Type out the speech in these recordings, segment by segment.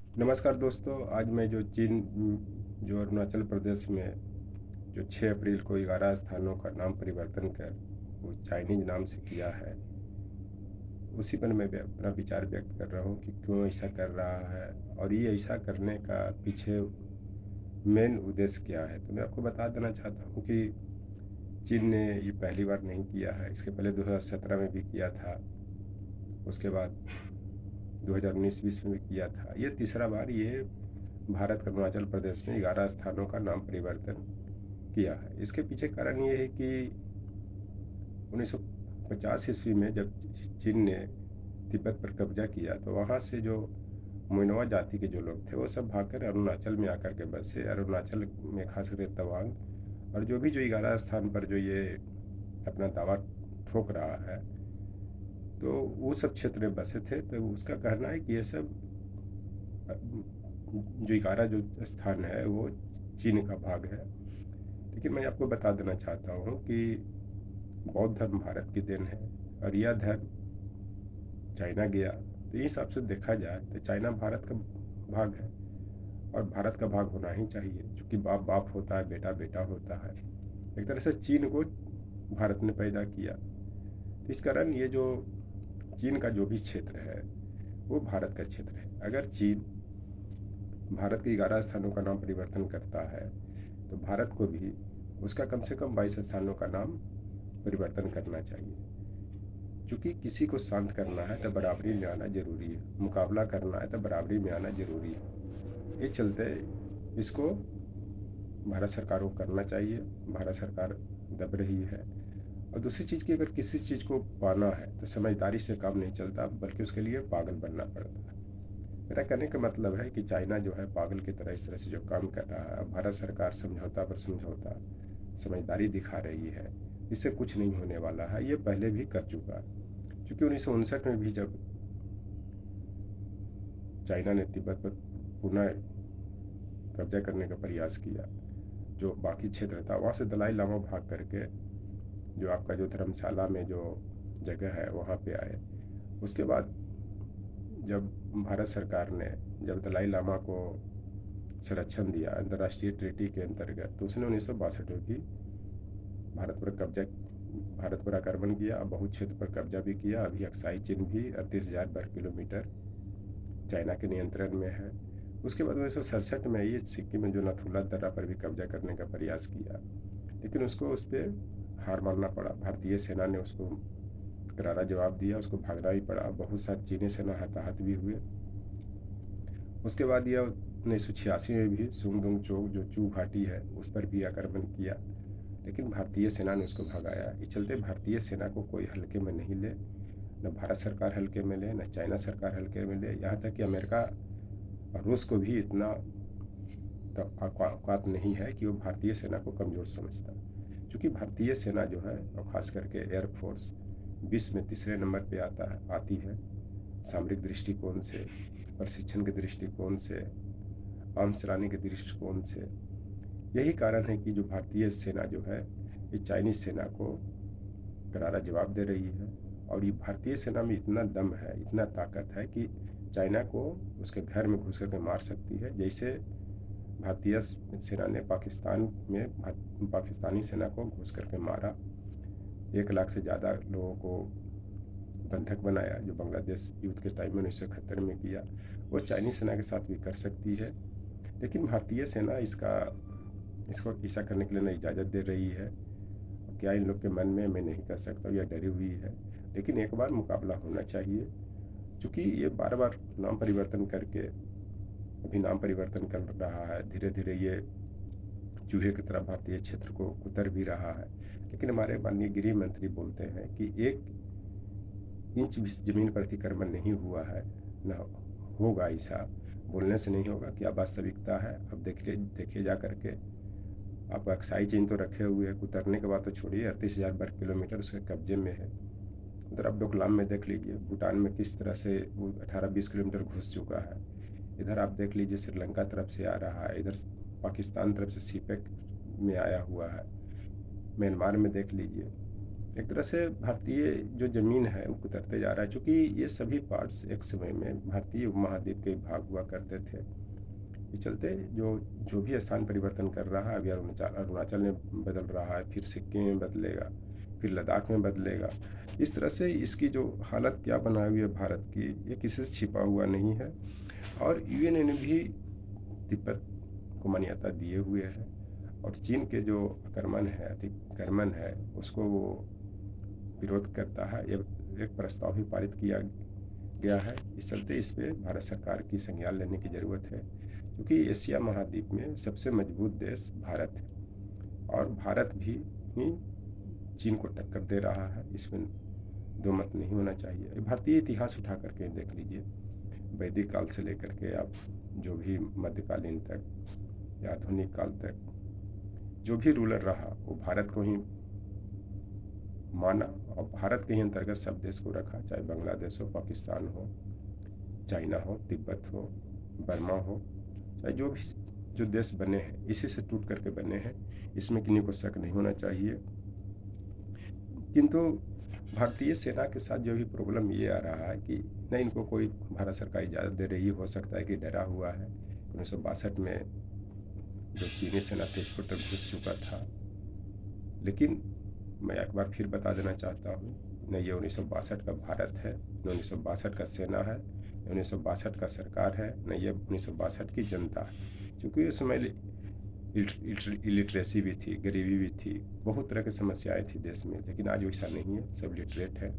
नमस्कार दोस्तों। आज मैं जो अरुणाचल प्रदेश में जो 6 अप्रैल को 11 स्थानों का नाम परिवर्तन कर वो चाइनीज नाम से किया है, उसी पर मैं अपना विचार व्यक्त कर रहा हूँ कि क्यों ऐसा कर रहा है और ये ऐसा करने का पीछे मेन उद्देश्य क्या है। तो मैं आपको बता देना चाहता हूँ कि चीन ने ये पहली बार नहीं किया है। इसके पहले 2017 में भी किया था, उसके बाद 2019-20 में भी किया था। ये तीसरा बार ये भारत का अरुणाचल प्रदेश में 11 स्थानों का नाम परिवर्तन किया है। इसके पीछे कारण ये है कि 1950 ईस्वी में जब चीन ने तिब्बत पर कब्जा किया तो वहाँ से जो मोइनवा जाति के जो लोग थे वो सब भागकर अरुणाचल में आकर के बसे। अरुणाचल में खास करके तवांग और जो भी जो 11 स्थान पर जो ये अपना दावा ठोक रहा है, तो वो सब क्षेत्र में बसे थे। तो उसका कहना है कि ये सब जो 11 जो स्थान है वो चीन का भाग है। लेकिन मैं आपको बता देना चाहता हूँ कि बौद्ध धर्म भारत की देन है और यह धर्म चाइना गया। तो इस हिसाब से देखा जाए तो चाइना भारत का भाग है और भारत का भाग होना ही चाहिए, क्योंकि बाप बाप होता है, बेटा बेटा होता है। एक तरह से चीन को भारत ने पैदा किया। तो इस कारण ये जो चीन का जो भी क्षेत्र है वो भारत का क्षेत्र है। अगर चीन भारत के 11 स्थानों का नाम परिवर्तन करता है तो भारत को भी उसका कम से कम 22 स्थानों का नाम परिवर्तन करना चाहिए। क्योंकि किसी को शांत करना है तो बराबरी में आना जरूरी है, मुकाबला करना है तो बराबरी में आना जरूरी है। इस चलते इसको भारत सरकार को करना चाहिए। भारत सरकार दब रही है। और दूसरी चीज़ की, अगर किसी चीज़ को पाना है तो समझदारी से काम नहीं चलता, बल्कि उसके लिए पागल बनना पड़ता है। मेरा कहने का मतलब है कि चाइना जो है पागल की तरह इस तरह से जो काम कर रहा है, भारत सरकार समझौता पर समझौता समझदारी दिखा रही है, इससे कुछ नहीं होने वाला है। ये पहले भी कर चुका है। क्योंकि 1959 में भी जब चाइना ने तिब्बत पर पुनः कब्जा करने का प्रयास किया, जो बाकी क्षेत्र था वहाँ से दलाई लामा भाग करके जो आपका जो धर्मशाला में जो जगह है वहाँ पे आए। उसके बाद जब भारत सरकार ने जब दलाई लामा को संरक्षण दिया अंतर्राष्ट्रीय ट्रीटी के अंतर्गत, तो उसने 1962 में भी भारत पर कब्जा भारत पर आक्रमण किया, बहुत क्षेत्र पर कब्जा भी किया। अभी अक्साई चीन भी 38,000 वर्ग किलोमीटर चाइना के नियंत्रण में है। उसके बाद 1967 में ये सिक्किम में जो नथुला दर्रा पर भी कब्जा करने का प्रयास किया, लेकिन उसको उस पर हार मानना पड़ा। भारतीय सेना ने उसको करारा जवाब दिया, उसको भागना ही पड़ा। बहुत सारे चीनी सेना हताहत भी हुए। उसके बाद यह 1986 में भी सुंगदुंग चोक जो चू घाटी है उस पर भी आक्रमण किया, लेकिन भारतीय सेना ने उसको भगाया। इस चलते भारतीय सेना को कोई हल्के में नहीं ले, न भारत सरकार हल्के में ले, न चाइना सरकार हल्के में ले। यहाँ तक कि अमेरिका और रूस को भी इतना औकात नहीं है कि वो भारतीय सेना को कमज़ोर समझता। क्योंकि भारतीय सेना जो है, और ख़ास करके एयरफोर्स, विश्व में तीसरे नंबर पे आती है सामरिक दृष्टिकोण से, प्रशिक्षण के दृष्टिकोण से, आर्म चलाने के दृष्टिकोण से। यही कारण है कि जो भारतीय सेना जो है ये चाइनीज सेना को करारा जवाब दे रही है। और ये भारतीय सेना में इतना दम है, इतना ताकत है कि चाइना को उसके घर में घुस करके मार सकती है। जैसे भारतीय सेना ने पाकिस्तान में पाकिस्तानी सेना को घुस करके मारा, 1 लाख से ज़्यादा लोगों को बंधक बनाया, जो बांग्लादेश युद्ध के टाइम में 1971 में किया, वो चाइनीज सेना के साथ भी कर सकती है। लेकिन भारतीय सेना इसको ऐसा करने के लिए नहीं इजाज़त दे रही है। क्या इन लोग के मन में, मैं नहीं कर सकता, या डरी हुई है। लेकिन एक बार मुकाबला होना चाहिए। क्योंकि ये बार बार नाम परिवर्तन करके अभी नाम परिवर्तन कर रहा है, धीरे धीरे ये चूहे की तरह भारतीय क्षेत्र को उतर भी रहा है। लेकिन हमारे माननीय गृह मंत्री बोलते हैं कि 1 इंच भी जमीन पर अतिक्रमण नहीं हुआ है, न होगा। ऐसा बोलने से नहीं होगा, क्या वास्तविकता है। अब देखिए जा करके आप अक्साई चीन तो रखे हुए हैं, उतरने के बाद तो छोड़िए, 38,000 वर्ग किलोमीटर उसके कब्जे में है। उधर आप डोकलाम में देख लीजिए, भूटान में किस तरह से वो 18-20 किलोमीटर घुस चुका है। इधर आप देख लीजिए श्रीलंका तरफ से आ रहा है, इधर पाकिस्तान तरफ से सीपेक में आया हुआ है। म्यांमार में देख लीजिए, एक तरह से भारतीय जो ज़मीन है वो कुतरते जा रहा है, चूँकि ये सभी पार्ट्स एक समय में भारतीय उपमहाद्वीप के भाग हुआ करते थे। इस चलते जो जो भी स्थान परिवर्तन कर रहा है, अभी अरुणाचल अरुणाचल में बदल रहा है, फिर सिक्किम में बदलेगा, फिर लद्दाख में बदलेगा। इस तरह से इसकी जो हालत क्या बनाई हुई है भारत की, ये किसी से छिपा हुआ नहीं है। और यूएन ने भी तिब्बत को मान्यता दिए हुए है, और चीन के जो आक्रमण है, अतिक्रमण है, उसको वो विरोध करता है। ये एक प्रस्ताव भी पारित किया गया है। इस चलते इस पे भारत सरकार की संज्ञान लेने की ज़रूरत है, क्योंकि एशिया महाद्वीप में सबसे मजबूत देश भारत है, और भारत भी ही चीन को टक्कर दे रहा है। इसमें दो मत नहीं होना चाहिए। भारतीय इतिहास उठा करके देख लीजिए, वैदिक काल से लेकर के आप जो भी मध्यकालीन तक या आधुनिक काल तक जो भी रूलर रहा, वो भारत को ही माना और भारत के ही अंतर्गत सब देश को रखा, चाहे बांग्लादेश हो, पाकिस्तान हो, चाइना हो, तिब्बत हो, बर्मा हो, चाहे जो देश बने हैं इसी से टूट करके बने हैं। इसमें किन्हीं को शक नहीं होना चाहिए। किंतु भारतीय सेना के साथ जो भी प्रॉब्लम ये आ रहा है कि नहीं, इनको कोई भारत सरकार इजाज़त दे रही, हो सकता है कि डरा हुआ है। 1962 में जो चीनी सेना तेजपुर तक घुस चुका था, लेकिन मैं एक बार फिर बता देना चाहता हूँ, न ये 1962 का भारत है, न 1962 का सेना है, न 1962 का सरकार है, न ये 1962 की जनता है। क्योंकि उस समय इलिटरेसी भी थी, गरीबी भी थी, बहुत तरह की समस्याएं थी देश में, लेकिन आज वैसा नहीं है। सब लिटरेट है।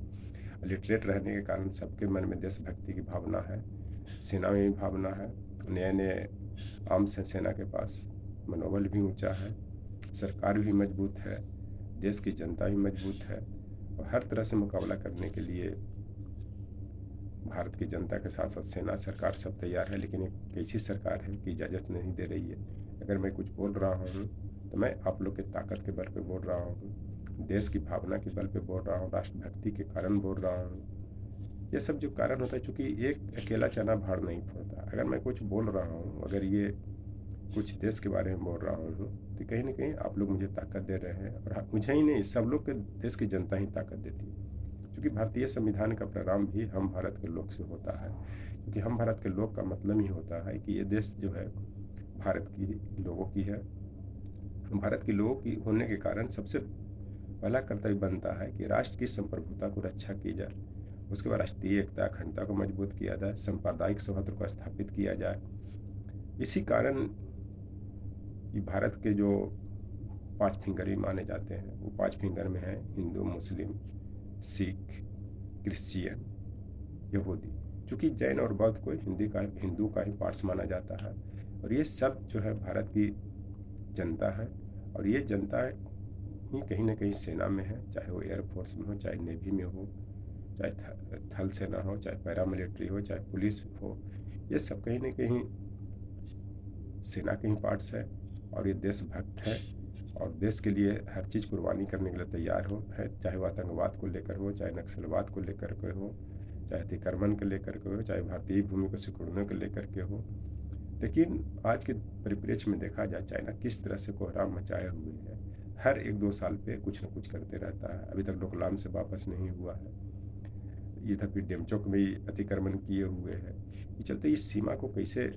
लिटरेट रहने के कारण सबके मन में देशभक्ति की भावना है, सेना में भी भावना है, नए नए आर्म्स हैं सेना के पास, मनोबल भी ऊंचा है, सरकार भी मजबूत है, देश की जनता भी मजबूत है, और हर तरह से मुकाबला करने के लिए भारत की जनता के साथ साथ सेना, सरकार सब तैयार है। लेकिन एक ऐसी सरकार है कि इजाज़त नहीं दे रही है। अगर मैं कुछ बोल रहा हूँ तो मैं आप लोग के ताकत के बल पे बोल रहा हूँ, देश की भावना के बल पे बोल रहा हूँ, राष्ट्रभक्ति के कारण बोल रहा हूँ। ये सब जो कारण होता है, चूँकि एक अकेला चना भाड़ नहीं फोड़ता। अगर मैं कुछ बोल रहा हूँ, अगर ये कुछ देश के बारे में बोल रहा हूँ, तो कहीं ना कहीं आप लोग मुझे ताकत दे रहे हैं, और मुझे ही नहीं, सब लोग के, देश की जनता ही ताकत देती है। क्योंकि भारतीय संविधान का प्रारंभ भी हम भारत के लोग से होता है, क्योंकि हम भारत के लोग का मतलब ही होता है कि ये देश जो है भारत की लोगों की है। भारत के लोगों की होने के कारण सबसे पहला कर्तव्य बनता है कि राष्ट्र की संप्रभुता को रक्षा की जाए, उसके बाद राष्ट्रीय एकता अखंडता को मजबूत किया जाए, सांप्रदायिक सौहार्द को स्थापित किया जाए। इसी कारण ये भारत के जो 5 फिंगर ही माने जाते हैं, वो 5 फिंगर में है हिंदू, मुस्लिम, सिख, क्रिश्चियन, यहूदी। चूँकि जैन और बौद्ध को हिंदू का ही पार्ट्स माना जाता है, और ये सब जो है भारत की जनता है, और ये जनता ही कहीं ना कहीं सेना में है, चाहे वो एयरफोर्स में हो, चाहे नेवी में हो, चाहे थल सेना हो, चाहे पैरामिलिट्री हो, चाहे पुलिस हो। ये सब कहीं ना कहीं सेना के ही पार्ट्स है, और ये देशभक्त है, और देश के लिए हर चीज़ कुर्बानी करने के लिए तैयार है, चाहे वो आतंकवाद को लेकर हो, चाहे नक्सलवाद को लेकर के हो, चाहे अतिक्रमण को लेकर के हो, चाहे भारतीय भूमि को सिकुड़ने को लेकर के हो। लेकिन आज के परिप्रेक्ष्य में देखा जाए, चाइना किस तरह से कोहराम मचाए हुए है, हर 1-2 साल पे कुछ न कुछ करते रहता है। अभी तक डोकलाम से वापस नहीं हुआ है, इधर फिर डेमचोक में ही अतिक्रमण किए हुए है। ये चलते इस सीमा को कैसे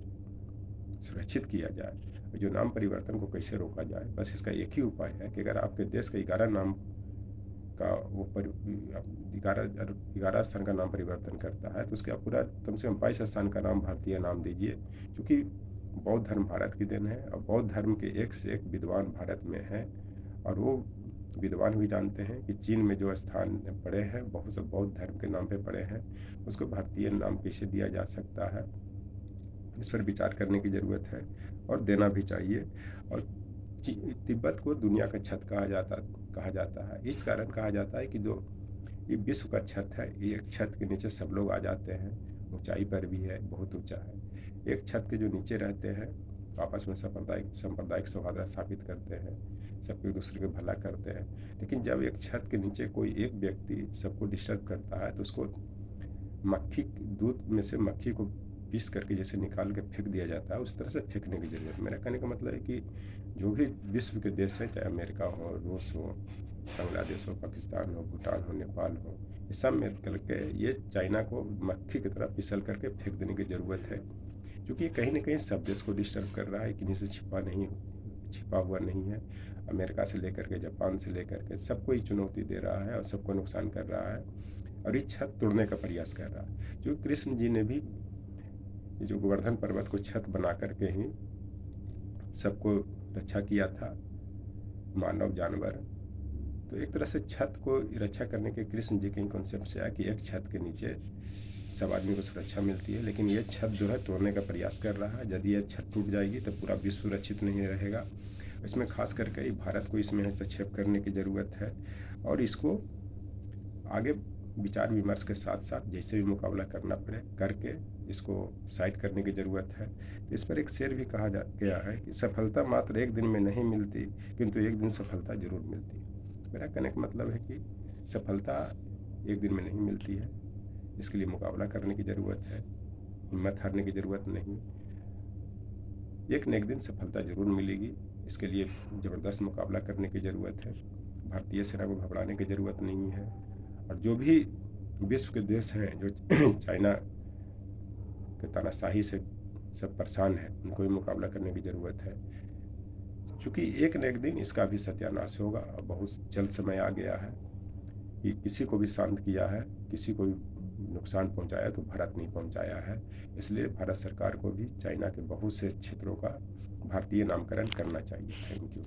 सुरक्षित किया जाए, जो नाम परिवर्तन को कैसे रोका जाए, बस इसका एक ही उपाय है कि अगर आपके देश का 11 नाम का वो 11 स्थान का नाम परिवर्तन करता है, तो उसके आप पूरा कम से कम 22 स्थान का नाम भारतीय नाम दीजिए। क्योंकि बौद्ध धर्म भारत की देन है, और बौद्ध धर्म के एक से एक विद्वान भारत में हैं, और वो विद्वान भी जानते हैं कि चीन में जो स्थान पड़े हैं, बहुत से बौद्ध धर्म के नाम पे पड़े हैं, उसको भारतीय नाम कैसे दिया जा सकता है, इस पर विचार करने की ज़रूरत है, और देना भी चाहिए। और तिब्बत को दुनिया का छत कहा जाता है। इस कारण कहा जाता है कि जो ये विश्व का छत है, ये एक छत के नीचे सब लोग आ जाते हैं, ऊंचाई पर भी है, बहुत ऊंचा है। एक छत के जो नीचे रहते हैं, आपस में सांप्रदायिक सौहार्द स्थापित करते हैं, सबको एक दूसरे का भला करते हैं। लेकिन जब एक छत के नीचे कोई एक व्यक्ति सबको डिस्टर्ब करता है, तो उसको दूध में से मक्खी को पीस करके जैसे निकाल के फेंक दिया जाता है, उस तरह से फेंकने की ज़रूरत है। मेरा कहने का मतलब है कि जो भी विश्व के देश हैं, चाहे अमेरिका हो, रूस हो, बांग्लादेश हो, पाकिस्तान हो, भूटान हो, नेपाल हो, ये सब मिल करके ये चाइना को मक्खी की तरह पिसल करके फेंक देने की ज़रूरत है, क्योंकि कहीं ना कहीं सब देश को डिस्टर्ब कर रहा है, किन्हीं से छिपा हुआ नहीं है। अमेरिका से लेकर के, जापान से लेकर के सबको ही चुनौती दे रहा है और सबको नुकसान कर रहा है और इस छत तोड़ने का प्रयास कर रहा है। जो कृष्ण जी ने भी जो गोवर्धन पर्वत को छत बना करके ही सबको रक्षा किया था, मानव जानवर। तो एक तरह से छत को रक्षा करने के कृष्ण जी के कॉन्सेप्ट से आया कि एक छत के नीचे सब आदमी को सुरक्षा मिलती है, लेकिन ये छत जो है तोड़ने का प्रयास कर रहा है। यदि यह छत टूट जाएगी तो पूरा विश्व सुरक्षित नहीं रहेगा। इसमें खास करके भारत को इसमें हस्तक्षेप करने की ज़रूरत है और इसको आगे विचार विमर्श के साथ साथ जैसे भी मुकाबला करना पड़े करके इसको साइड करने की ज़रूरत है। तो इस पर एक शेर भी कहा गया है कि सफलता मात्र एक दिन में नहीं मिलती, किंतु एक दिन सफलता जरूर मिलती है। मेरा कहने का मतलब है कि सफलता एक दिन में नहीं मिलती है, इसके लिए मुकाबला करने की ज़रूरत है, हिम्मत हारने की ज़रूरत नहीं। एक न एक दिन सफलता ज़रूर मिलेगी, इसके लिए ज़बरदस्त मुकाबला करने की ज़रूरत है। भारतीय सेना को घबराने की ज़रूरत नहीं है और जो भी विश्व के देश हैं जो चाइना के तानाशाही से सब परेशान है, उनको भी मुकाबला करने की ज़रूरत है, क्योंकि एक न एक दिन इसका भी सत्यानाश होगा। और बहुत जल्द समय आ गया है कि किसी को भी शांत किया है, किसी को भी नुकसान पहुंचाया तो भारत नहीं पहुंचाया है। इसलिए भारत सरकार को भी चाइना के बहुत से क्षेत्रों का भारतीय नामकरण करना चाहिए। Thank you.